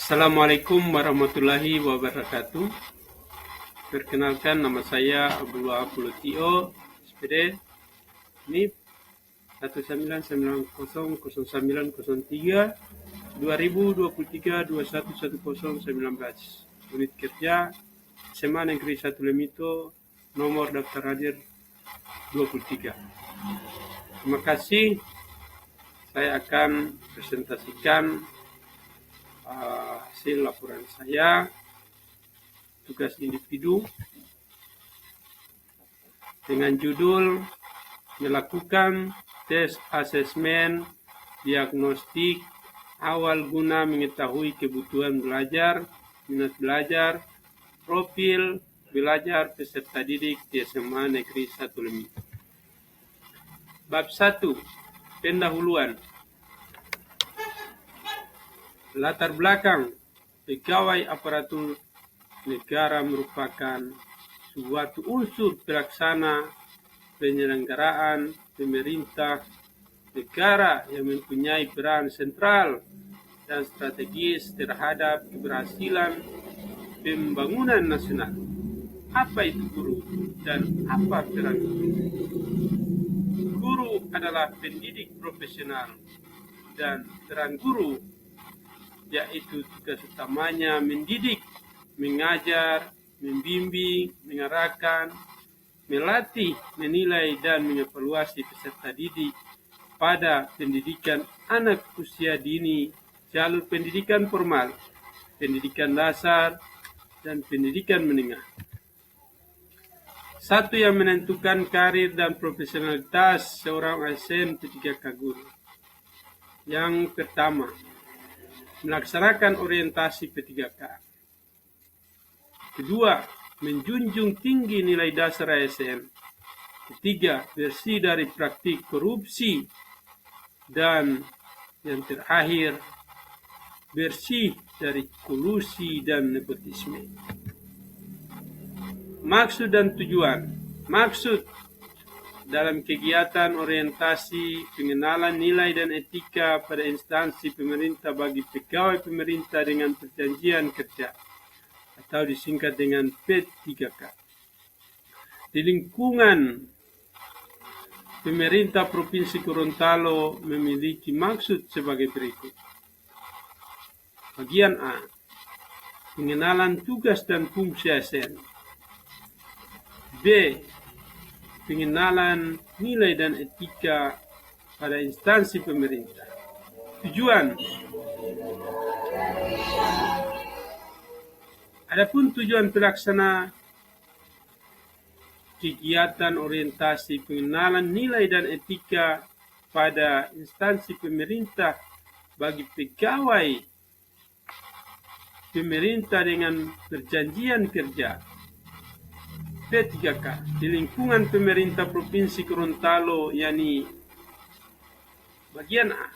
Assalamualaikum warahmatullahi wabarakatuh. Perkenalkan, nama saya Abdullah Apulutio, SPD, NIP 199000903 2023-211019, unit kerja SMA Negeri 1 Lemito, nomor daftar hadir 23. Terima kasih. Saya akan presentasikan hasil laporan saya, tugas individu, dengan judul melakukan tes asesmen diagnostik awal guna mengetahui kebutuhan belajar, minat belajar, profil belajar peserta didik di SMA Negeri 1 Lemito. Bab 1. Pendahuluan. Latar belakang. Pegawai aparatur negara merupakan suatu unsur pelaksana penyelenggaraan pemerintah negara yang mempunyai peran sentral dan strategis terhadap keberhasilan pembangunan nasional. Apa itu guru dan apa peran guru? Guru adalah pendidik profesional dan peran guru yaitu tugas utamanya mendidik, mengajar, membimbing, mengarahkan, melatih, menilai, dan mengevaluasi peserta didik pada pendidikan anak usia dini, jalur pendidikan formal, pendidikan dasar, dan pendidikan menengah. Satu yang menentukan karir dan profesionalitas seorang ASN P3K guru. Yang pertama, melaksanakan orientasi P3K. Kedua, menjunjung tinggi nilai dasar ASN. Ketiga, bersih dari praktik korupsi. Dan yang terakhir, bersih dari kolusi dan nepotisme. Maksud dan tujuan. Maksud dalam kegiatan orientasi pengenalan nilai dan etika pada instansi pemerintah bagi pegawai pemerintah dengan perjanjian kerja atau disingkat dengan P3K. Di lingkungan pemerintah Provinsi Gorontalo memiliki maksud sebagai berikut. Bagian A. Pengenalan tugas dan fungsi ASN. B. Pengenalan nilai dan etika pada instansi pemerintah. Tujuan. Adapun tujuan pelaksana kegiatan orientasi pengenalan nilai dan etika pada instansi pemerintah bagi pegawai pemerintah dengan perjanjian kerja P3K di lingkungan pemerintah Provinsi Gorontalo, yakni bagian A,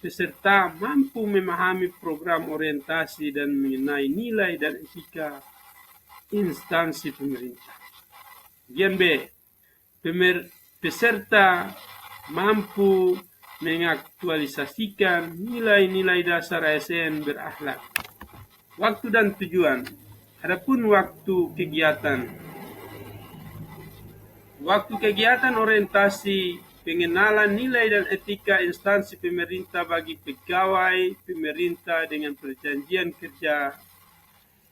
peserta mampu memahami program orientasi dan mengenai nilai dan etika instansi pemerintah. Bagian B, peserta mampu mengaktualisasikan nilai-nilai dasar ASN berakhlak. Waktu dan tujuan. Adapun waktu kegiatan. Waktu kegiatan orientasi pengenalan nilai dan etika instansi pemerintah bagi pegawai pemerintah dengan perjanjian kerja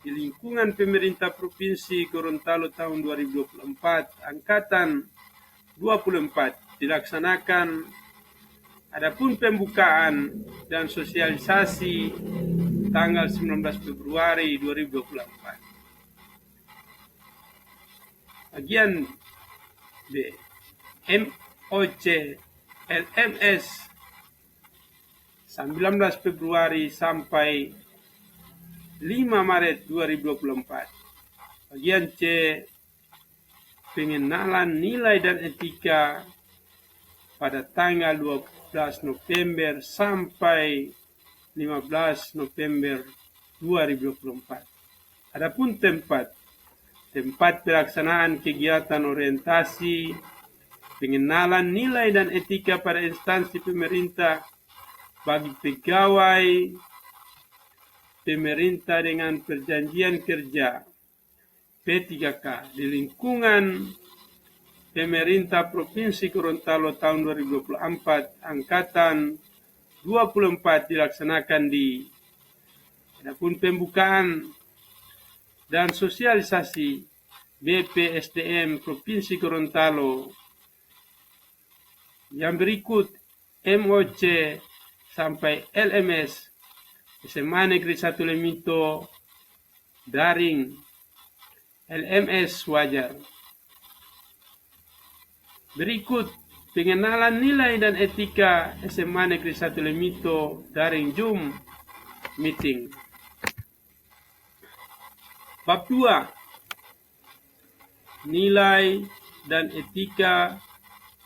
di lingkungan pemerintah Provinsi Gorontalo tahun 2024 angkatan 24 dilaksanakan. Adapun pembukaan dan sosialisasi tanggal 19 Februari 2024. Bagian B. MOC LMS 19 Februari sampai 5 Maret 2024. Bagian C. Pengenalan nilai dan etika pada tanggal 12 November sampai 15 November 2024. Adapun tempat pelaksanaan kegiatan orientasi pengenalan nilai dan etika pada instansi pemerintah bagi pegawai pemerintah dengan perjanjian kerja P3K di lingkungan pemerintah Provinsi Gorontalo tahun 2024 angkatan 24 dilaksanakan di Adapun pembukaan dan sosialisasi BPSDM Provinsi Gorontalo yang berikut MOC sampai LMS SMA Negeri 1 Lemito daring LMS wajar. Berikut pengenalan nilai dan etika SMA Negeri 1 Lemito daring Zoom meeting. Bab 2. Nilai dan etika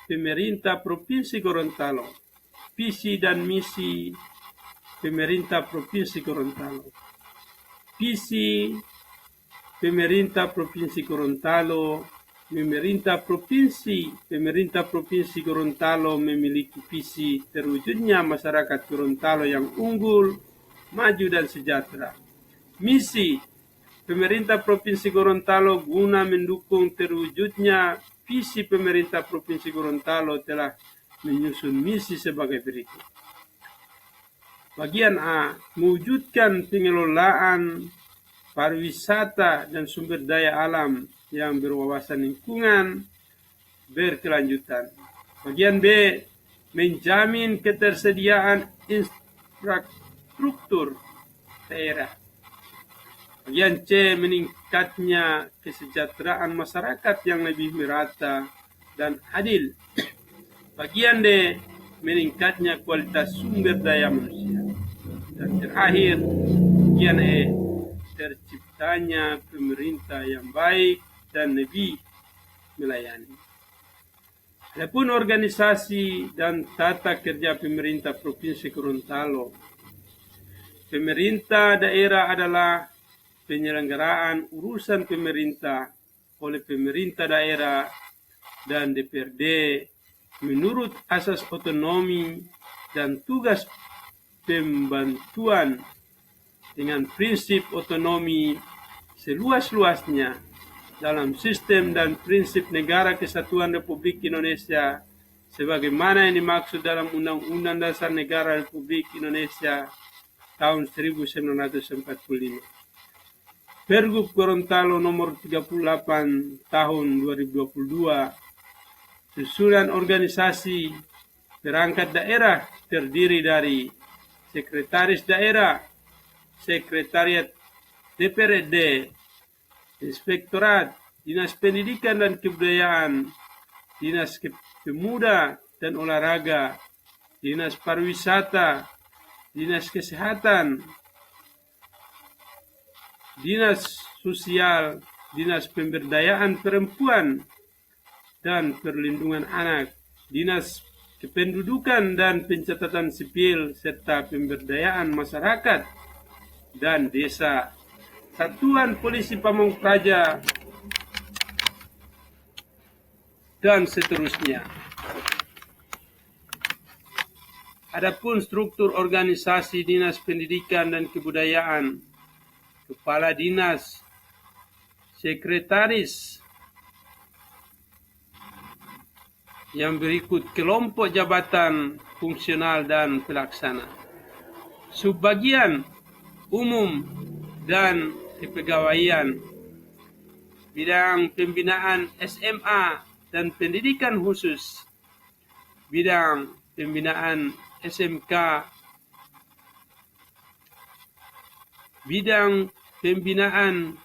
pemerintah Provinsi Gorontalo. Visi dan misi pemerintah Provinsi Gorontalo. Visi pemerintah Provinsi Gorontalo. Pemerintah Provinsi Gorontalo memiliki visi terwujudnya masyarakat Gorontalo yang unggul, maju dan sejahtera. Misi pemerintah Provinsi Gorontalo guna mendukung terwujudnya visi pemerintah Provinsi Gorontalo telah menyusun misi sebagai berikut. Bagian A, mewujudkan pengelolaan pariwisata dan sumber daya alam yang berwawasan lingkungan berkelanjutan. Bagian B, menjamin ketersediaan infrastruktur daerah. Bagian C, meningkatnya kesejahteraan masyarakat yang lebih merata dan adil. Bagian D, meningkatnya kualitas sumber daya manusia. Dan terakhir, bagian E, terciptanya pemerintah yang baik dan lebih melayani. Adapun organisasi dan tata kerja pemerintah Provinsi Gorontalo. Pemerintah daerah adalah penyelenggaraan urusan pemerintah oleh pemerintah daerah dan DPRD menurut asas otonomi dan tugas pembantuan dengan prinsip otonomi seluas-luasnya dalam sistem dan prinsip negara kesatuan Republik Indonesia sebagaimana yang dimaksud dalam Undang-Undang Dasar Negara Republik Indonesia tahun 1945. Pergub Gorontalo nomor 38 tahun 2022. Susunan organisasi perangkat daerah terdiri dari Sekretaris Daerah, Sekretariat DPRD, Inspektorat, Dinas Pendidikan dan Kebudayaan, Dinas Pemuda dan Olahraga, Dinas Pariwisata, Dinas Kesehatan, Dinas Sosial, Dinas Pemberdayaan Perempuan dan Perlindungan Anak, Dinas Kependudukan dan Pencatatan Sipil serta Pemberdayaan Masyarakat dan Desa, Satuan Polisi Pamong Praja, dan seterusnya. Adapun struktur organisasi Dinas Pendidikan dan Kebudayaan, Kepala Dinas, Sekretaris, yang berikut kelompok jabatan fungsional dan pelaksana, subbagian umum dan kepegawaian, bidang pembinaan SMA dan pendidikan khusus, bidang pembinaan SMK, bidang pembinaan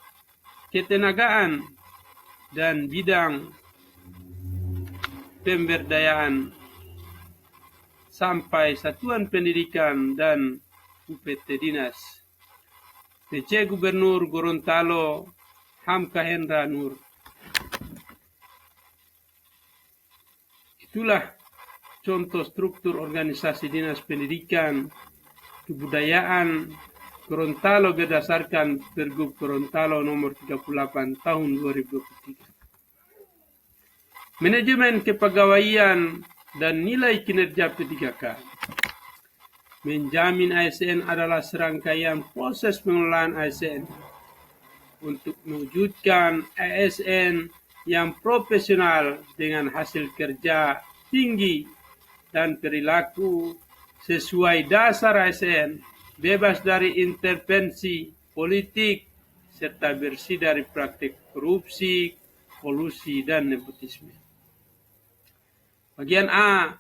ketenagaan, dan bidang pemberdayaan sampai satuan pendidikan dan UPT Dinas. PC Gubernur Gorontalo Hamka Hendra Nur. Itulah contoh struktur organisasi Dinas Pendidikan Kebudayaan Gorontalo berdasarkan Pergub Gorontalo nomor 38 tahun 2023. Manajemen kepegawaian dan nilai kinerja P3K. Menjamin ASN adalah serangkaian proses pengelolaan ASN untuk mewujudkan ASN yang profesional dengan hasil kerja tinggi dan perilaku sesuai dasar ASN, bebas dari intervensi politik, serta bersih dari praktik korupsi, kolusi, dan nepotisme. Bagian A,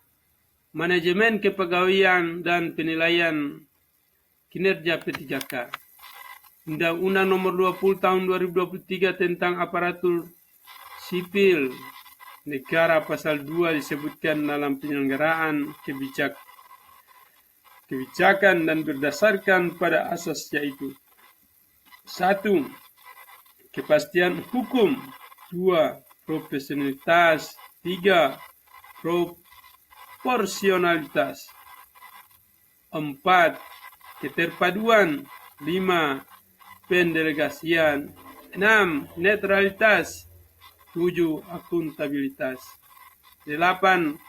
manajemen kepegawaian dan penilaian kinerja P3K. Undang-Undang Nomor 20 Tahun 2023 tentang Aparatur Sipil Negara Pasal 2 disebutkan dalam penyelenggaraan kebijakan dan berdasarkan pada asas yaitu 1. Kepastian hukum, 2. Profesionalitas, 3. Proporsionalitas, 4. Keterpaduan, 5. Pendelegasian, 6. Netralitas, 7. Akuntabilitas, 8.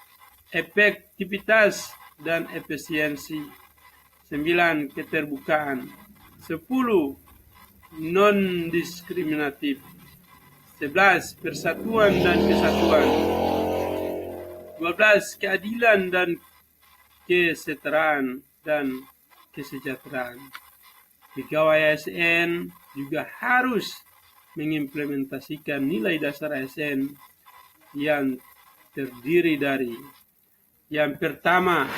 Efektivitas dan efisiensi, 9. Keterbukaan, 10. Non-diskriminatif, 11. Persatuan dan kesatuan, 12. Keadilan dan kesetaraan dan kesejahteraan. Pegawai ASN juga harus mengimplementasikan nilai dasar ASN yang terdiri dari yang pertama,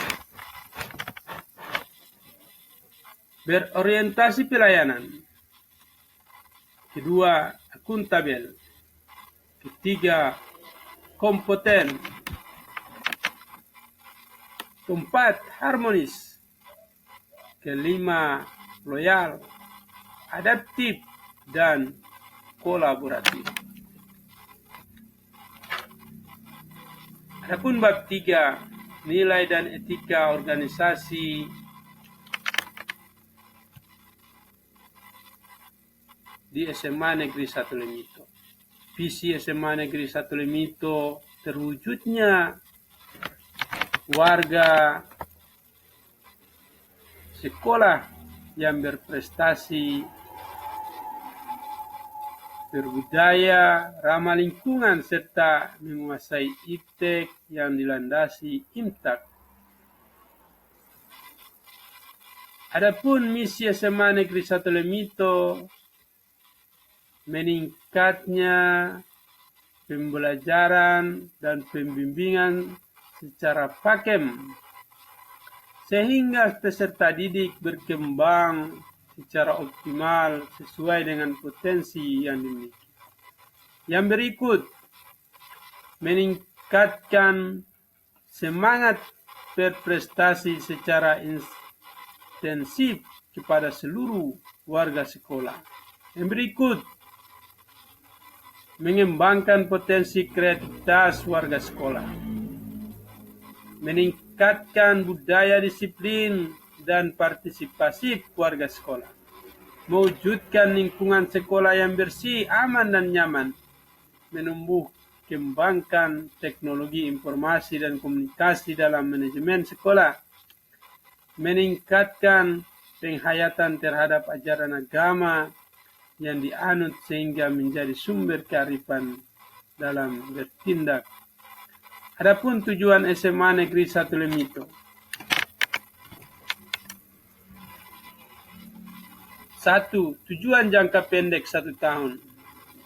berorientasi pelayanan, kedua, akuntabel, ketiga, kompeten, keempat, harmonis, kelima, loyal, adaptif, dan kolaboratif. Adapun bab 3, nilai dan etika organisasi, di SMA Negeri 1 Lemito. Visi SMA Negeri 1 Lemito terwujudnya warga sekolah yang berprestasi, berbudaya, ramah lingkungan, serta menguasai iptek yang dilandasi IMTAK. Adapun misi SMA Negeri 1 Lemito, meningkatnya pembelajaran dan pembimbingan secara pakem sehingga peserta didik berkembang secara optimal sesuai dengan potensi yang dimiliki. Yang berikut, meningkatkan semangat berprestasi secara intensif kepada seluruh warga sekolah. Yang berikut, mengembangkan potensi kreativitas warga sekolah, meningkatkan budaya disiplin dan partisipasi warga sekolah, mewujudkan lingkungan sekolah yang bersih, aman, dan nyaman, menumbuh kembangkan teknologi informasi dan komunikasi dalam manajemen sekolah, meningkatkan penghayatan terhadap ajaran agama yang dianut sehingga menjadi sumber kearifan dalam bertindak. Adapun tujuan SMA Negeri 1 Lemito. 1. Tujuan jangka pendek 1 tahun.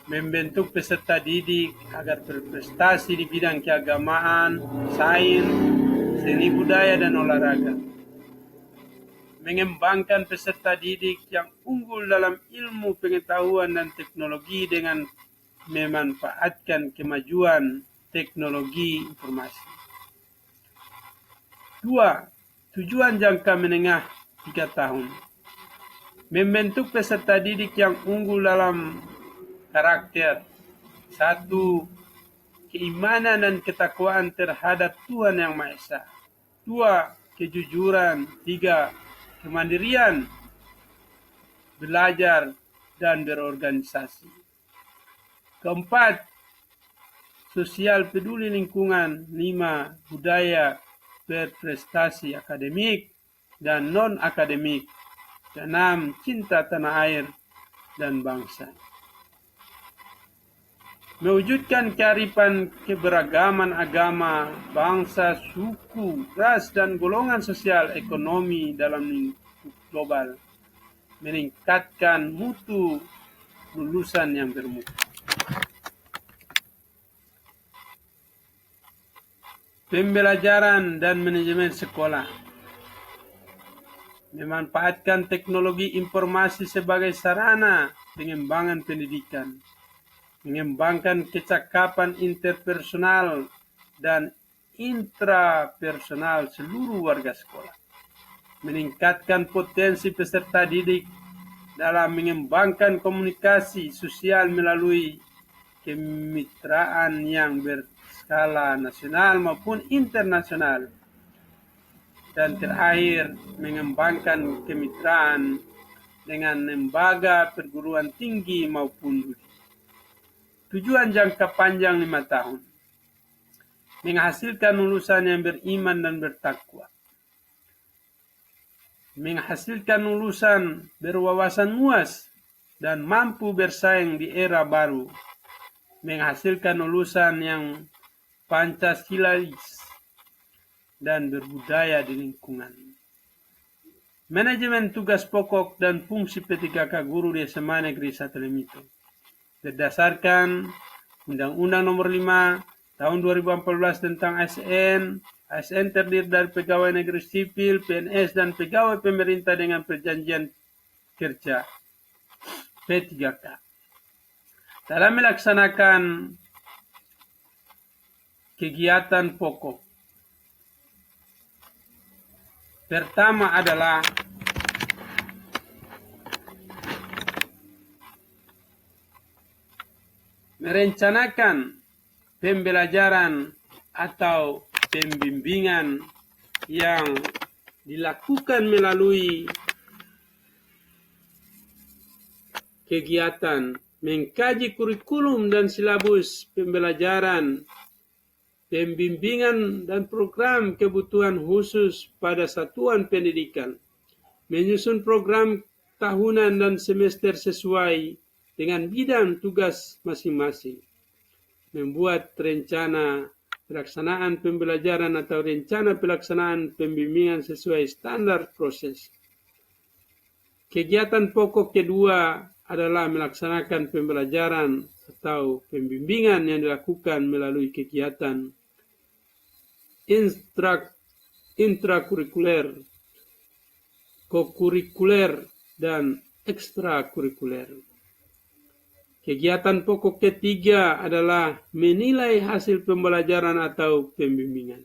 Membentuk peserta didik agar berprestasi di bidang keagamaan, sains, seni budaya, dan olahraga. Mengembangkan peserta didik yang unggul dalam ilmu pengetahuan dan teknologi dengan memanfaatkan kemajuan teknologi informasi. 2. Tujuan jangka menengah 3 tahun. Membentuk peserta didik yang unggul dalam karakter. 1. Keimanan dan ketakwaan terhadap Tuhan Yang Maha Esa. 2. Kejujuran. 3. Kemandirian, belajar, dan berorganisasi. 4. Sosial peduli lingkungan. 5. Budaya berprestasi akademik. dan non-akademik. Keenam, cinta tanah air dan bangsa. Mewujudkan kearifan keberagaman agama, bangsa, suku, ras, dan golongan sosial ekonomi dalam lingkup global. Meningkatkan mutu lulusan yang bermutu. Pembelajaran dan manajemen sekolah. Memanfaatkan teknologi informasi sebagai sarana pengembangan pendidikan. Mengembangkan kecakapan interpersonal dan intrapersonal seluruh warga sekolah. Meningkatkan potensi peserta didik dalam mengembangkan komunikasi sosial melalui kemitraan yang berskala nasional maupun internasional. Dan terakhir, mengembangkan kemitraan dengan lembaga perguruan tinggi maupun studi. Tujuan jangka panjang 5 tahun. Menghasilkan lulusan yang beriman dan bertakwa. Menghasilkan lulusan berwawasan luas dan mampu bersaing di era baru. Menghasilkan lulusan yang Pancasilais dan berbudaya di lingkungan. Manajemen tugas pokok dan fungsi P3K guru di SMA Negeri 1 Lemito. Berdasarkan Undang-Undang Nomor 5 Tahun 2014 tentang ASN, ASN terdiri dari pegawai negeri sipil, PNS, dan pegawai pemerintah dengan perjanjian kerja P3K. Dalam melaksanakan kegiatan pokok, pertama adalah merencanakan pembelajaran atau pembimbingan yang dilakukan melalui kegiatan mengkaji kurikulum dan silabus pembelajaran, pembimbingan dan program kebutuhan khusus pada satuan pendidikan, menyusun program tahunan dan semester sesuai dengan bidang tugas masing-masing, membuat rencana pelaksanaan pembelajaran atau rencana pelaksanaan pembimbingan sesuai standar proses. Kegiatan pokok kedua adalah melaksanakan pembelajaran atau pembimbingan yang dilakukan melalui kegiatan intrakurikuler, kokurikuler, dan ekstrakurikuler. Kegiatan pokok ketiga adalah menilai hasil pembelajaran atau pembimbingan.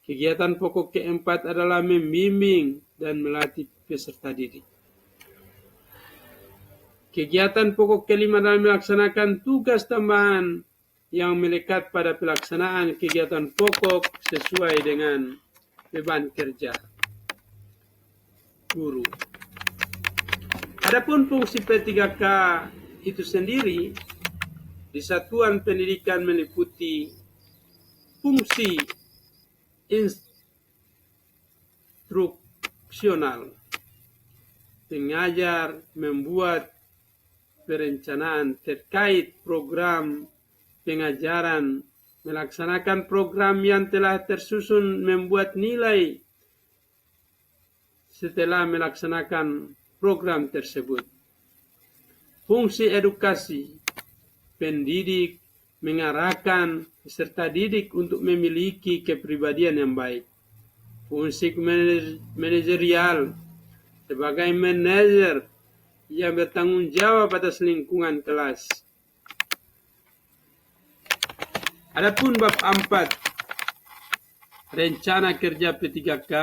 Kegiatan pokok keempat adalah membimbing dan melatih peserta didik. Kegiatan pokok kelima adalah melaksanakan tugas tambahan yang melekat pada pelaksanaan kegiatan pokok sesuai dengan beban kerja guru. Adapun fungsi P3K itu sendiri di satuan pendidikan meliputi fungsi instruksional, pengajar membuat perencanaan terkait program pengajaran, melaksanakan program yang telah tersusun, membuat nilai setelah melaksanakan program tersebut. Fungsi edukasi, pendidik mengarahkan peserta didik untuk memiliki kepribadian yang baik. Fungsi manajerial, sebagai manajer yang bertanggung jawab atas lingkungan kelas. Adapun bab 4, rencana kerja P3K.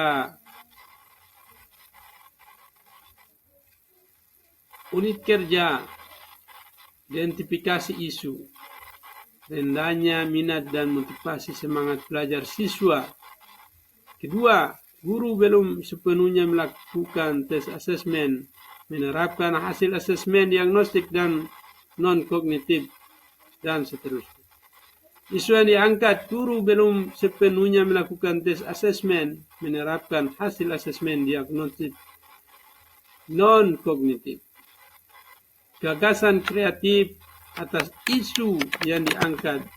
Unit kerja, identifikasi isu, rendahnya minat dan motivasi semangat belajar siswa. Kedua, guru belum sepenuhnya melakukan tes asesmen, menerapkan hasil asesmen diagnostik dan non-kognitif, dan seterusnya. Isu yang diangkat, guru belum sepenuhnya melakukan tes asesmen, menerapkan hasil asesmen diagnostik non-kognitif. Gagasan kreatif atas isu yang diangkat,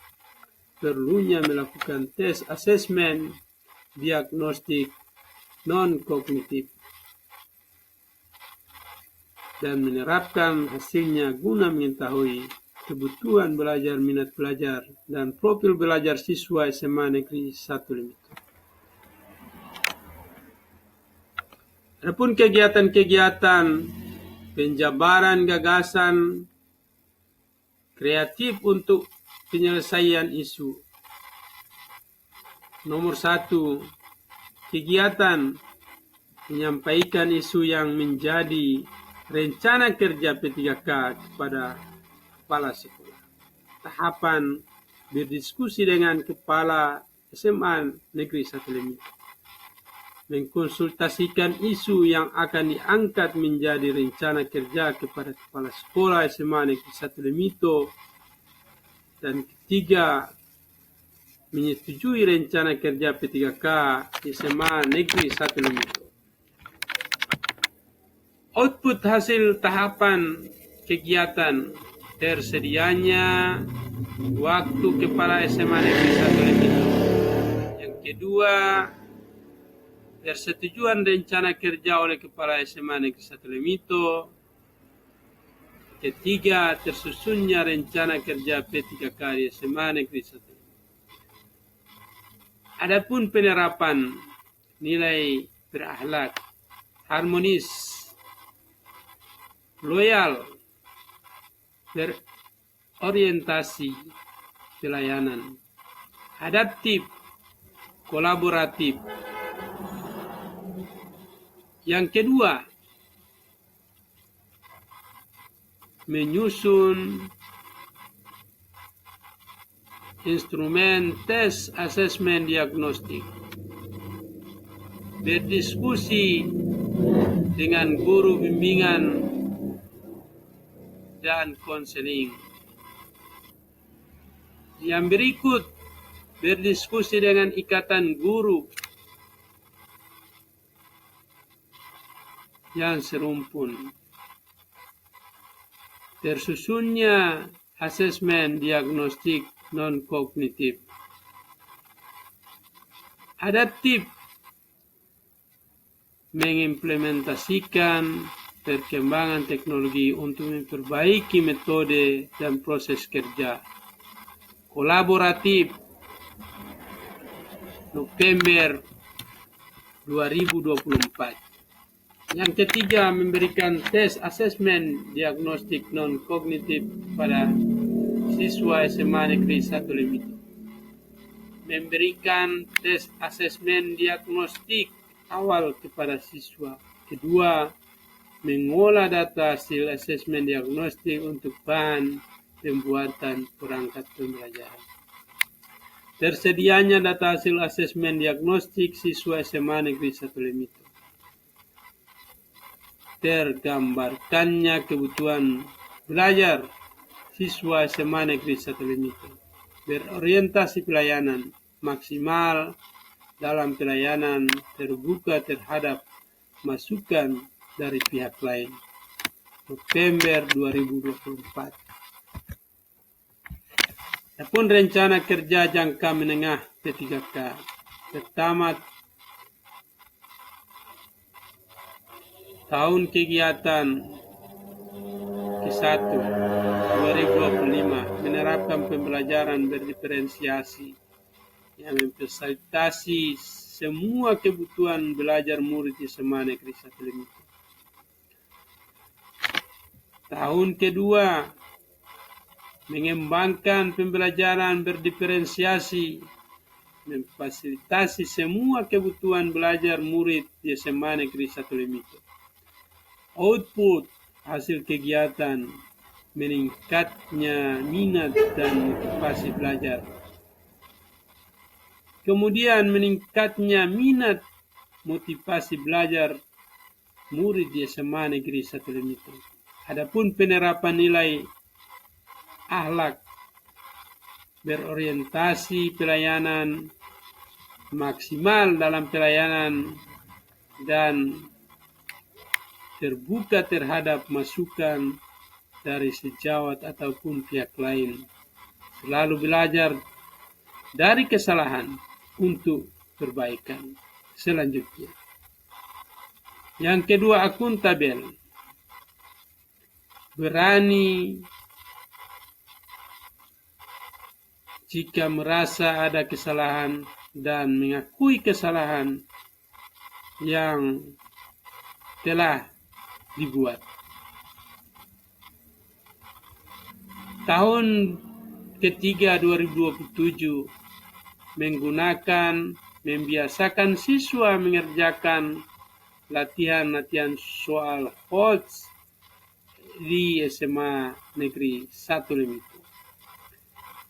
perlunya melakukan tes asesmen diagnostik non-kognitif dan menerapkan hasilnya guna mengetahui kebutuhan belajar minat belajar dan profil belajar siswa SMA Negeri 1 Limito. Adapun kegiatan-kegiatan penjabaran gagasan kreatif untuk penyelesaian isu. Nomor 1, kegiatan menyampaikan isu yang menjadi rencana kerja P3K kepada kepala sekolah. Tahapan berdiskusi dengan kepala SMA Negeri 1 Limito. Mengkonsultasikan isu yang akan diangkat menjadi rencana kerja kepada kepala sekolah SMA Negeri 1 Limito. Dan ketiga, menyetujui rencana kerja P3K SMA Negeri 1 Limito. Output hasil tahapan kegiatan, tersedianya waktu kepala SMA Negeri 1 Limito. Yang kedua, persetujuan rencana kerja oleh kepala SMA Negeri 1 Limito. Ketiga, tersusunnya rencana kerja P3K di SMA Negeri 1 Limito. Adapun penerapan nilai berakhlak, harmonis, loyal, berorientasi pelayanan, adaptif, kolaboratif. Yang kedua, menyusun instrumen tes asesmen diagnostik, berdiskusi dengan guru bimbingan dan konseling. Yang berikut, berdiskusi dengan ikatan guru yang serumpun. Tersusunnya asesmen diagnostik non-kognitif. Adaptif, mengimplementasikan perkembangan teknologi untuk memperbaiki metode dan proses kerja. Kolaboratif, November 2024. Yang ketiga, memberikan tes asesmen diagnostik non-kognitif pada siswa SMA Negeri 1 Limito. Memberikan tes asesmen diagnostik awal kepada siswa. Kedua, mengolah data hasil asesmen diagnostik untuk bahan pembuatan perangkat pembelajaran. Tersedianya data hasil asesmen diagnostik siswa SMA Negeri 1 Limito. Tergambarkannya kebutuhan belajar siswa SMA Negeri 1 Limito. Berorientasi pelayanan maksimal dalam pelayanan terbuka terhadap masukan dari pihak lain. November 2024. Adapun rencana kerja jangka menengah P3K. Pertama, tahun kegiatan ke-1 2025 menerapkan pembelajaran berdiferensiasi yang memfasilitasi semua kebutuhan belajar murid di SMA Negeri 1 Limito. Tahun kedua, mengembangkan pembelajaran berdiferensiasi, memfasilitasi semua kebutuhan belajar murid di SMA Negeri 1 Limito. Output hasil kegiatan, meningkatnya minat dan motivasi belajar. Kemudian meningkatnya minat motivasi belajar murid di SMA Negeri 1 Limito. Adapun penerapan nilai akhlak, berorientasi pelayanan, maksimal dalam pelayanan, dan terbuka terhadap masukan dari sejawat ataupun pihak lain. Selalu belajar dari kesalahan untuk perbaikan selanjutnya. Yang kedua, akuntabel. Berani jika merasa ada kesalahan dan mengakui kesalahan yang telah dibuat. Tahun ketiga 2027 membiasakan siswa mengerjakan latihan soal HOTS di SMA Negeri 1 Limito.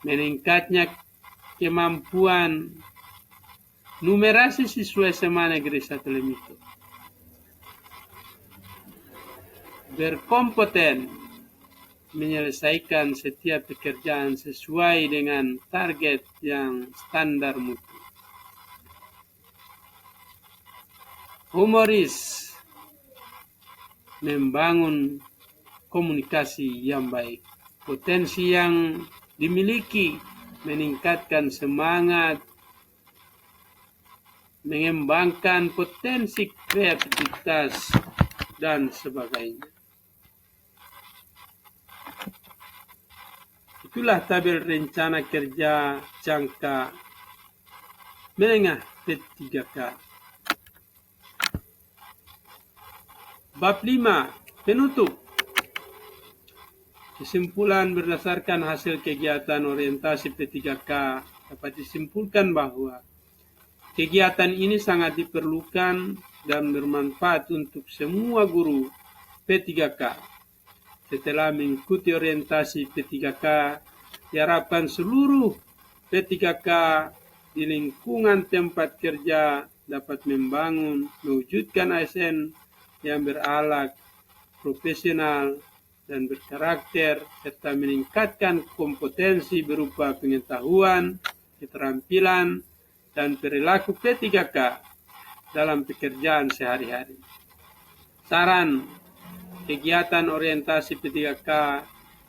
Meningkatnya kemampuan numerasi siswa SMA Negeri 1 Limito. Berkompeten menyelesaikan setiap pekerjaan sesuai dengan target yang standar mutu. Humoris, membangun komunikasi yang baik. Potensi yang dimiliki meningkatkan semangat, mengembangkan potensi kreativitas, dan sebagainya. Itulah tabel rencana kerja jangka menengah P3K. Bab 5. Penutup. Kesimpulan berdasarkan hasil kegiatan orientasi P3K dapat disimpulkan bahwa kegiatan ini sangat diperlukan dan bermanfaat untuk semua guru P3K. Setelah mengikuti orientasi P3K, diharapkan seluruh P3K di lingkungan tempat kerja dapat mewujudkan ASN yang berakhlak, profesional, dan berkarakter, serta meningkatkan kompetensi berupa pengetahuan, keterampilan, dan perilaku P3K dalam pekerjaan sehari-hari. Saran: kegiatan orientasi P3K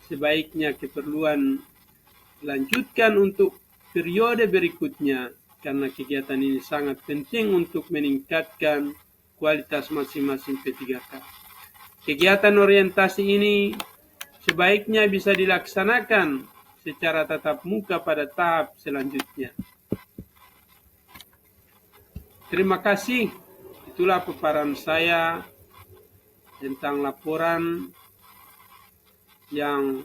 sebaiknya keperluan lanjutkan untuk periode berikutnya, karena kegiatan ini sangat penting untuk meningkatkan kualitas masing-masing P3K. Kegiatan orientasi ini sebaiknya bisa dilaksanakan secara tatap muka pada tahap selanjutnya. Terima kasih. Itulah paparan saya tentang laporan yang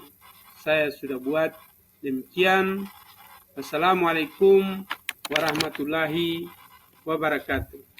saya sudah buat. Demikian. Wassalamualaikum warahmatullahi wabarakatuh.